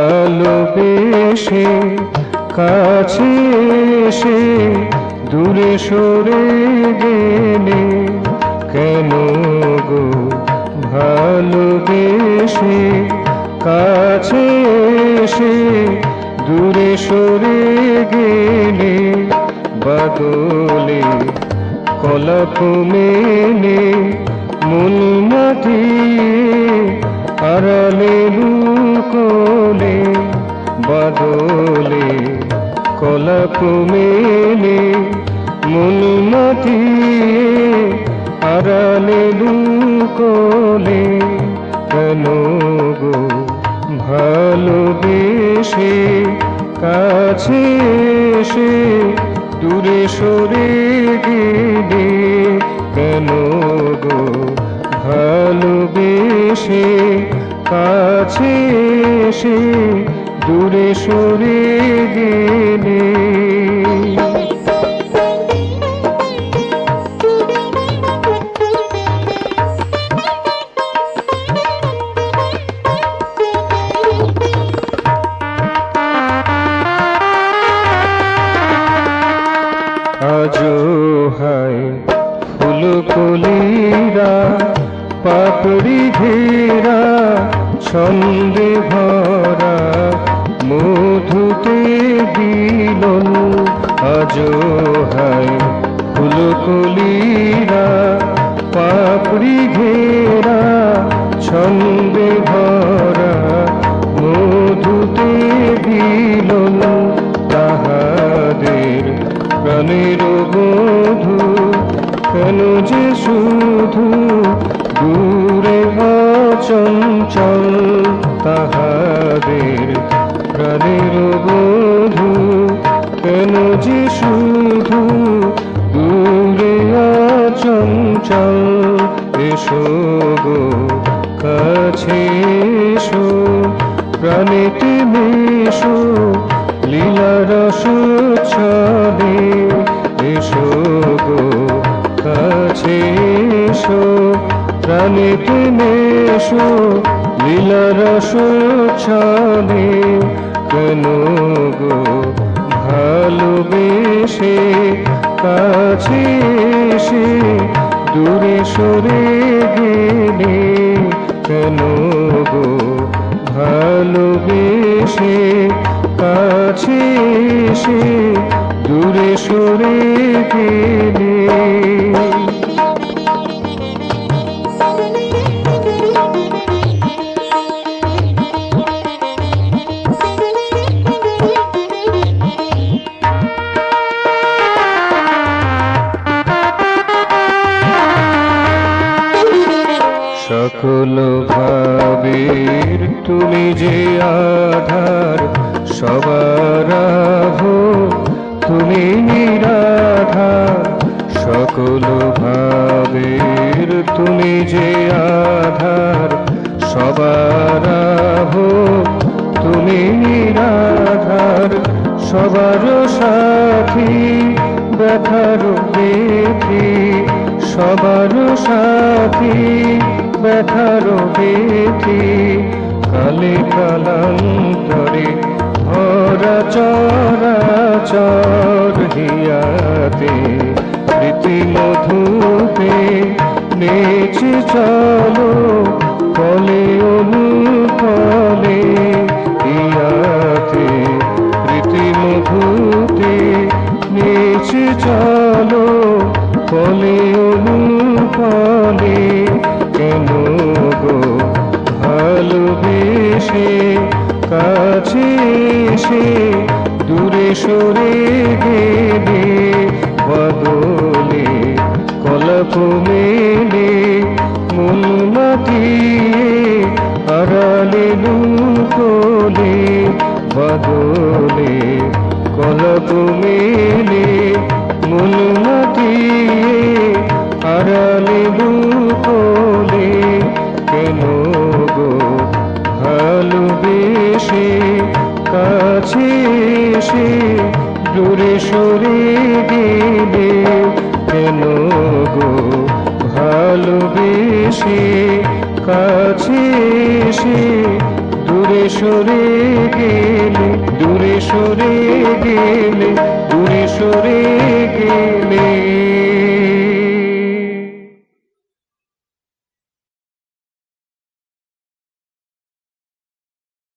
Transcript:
ভালোবেসে কাছে এসে দূরে সরে গেলে কেন গো? ভালোবেসে কাছে এসে দূরে সরে গেলে বাদলে কলপ মেলে মন মাটিয়ে আড়ালে লুকোলে বাদলে কলপ মেলে মন মাটিয়ে আড়ালে লুকোলে কেন গো? ভালোবেসে কাছে এসে দূরে সরে গেলে কেন গো? ভালোবেসে কাছে এসে দূরে সরে গেলে আজো হায় ফুলকলিরা পাপড়ি ঘেরা ছন্দে ভরা মধুতে বিলন আজো হায় ফুলকলিরা পাপড়ি ঘেরা ছন্দে ভরা মধুতে বিলন তাহাদের প্রাণের বধূ কেন যে শুধু দূরে অচঞ্চল তাহাদের প্রাণের বধূ কেন যে শুধু দূরে অচঞ্চল এসো গো কাছে এসো প্রাণেতে মেশো লীলা রস ছলে এসো গো কাছে এসো প্রাণেতে মেশো লীলা রস ছলে কেন গো? ভালোবেসে কাছে এসে দূরে সরে গেলে কেন গো? ভালোবেসে কাছে এসে দূরে সরে গেলে সকল ভাবের তুমি যে আধার সবার আভো তুমি নিরাধার সকল ভাবের তুমি যে আধার সবার আভো তুমি নিরাধার সবার সাথী ব্যথার বেথি সবার সাথী ব্যথার বেথি কালে কালান্তরে ধরা চরাচর হিয়াতে প্রীতি মধুতে নেচে চলো কলে অনুকলে হিয়াতে প্রীতি মধুতে নেচে চলো কলে অনুকলে কেন গো? ভালোবেসে কাছে এসে দূরে সরে গেলে বদলে কলপ মেলে মন মাতিয়ে আড়ালে লুকোলে বদলে কলপ মেলে মন মাতিয়ে আড়ালে লুকোলে কেন গো? ভালোবেসে কাছে এসে দূরে সরে গেলে কেন গো? ভালোবেসে কাছে এসে দূরে সরে গেলে, দূরে সরে গেলে, দূরে সরে গেলে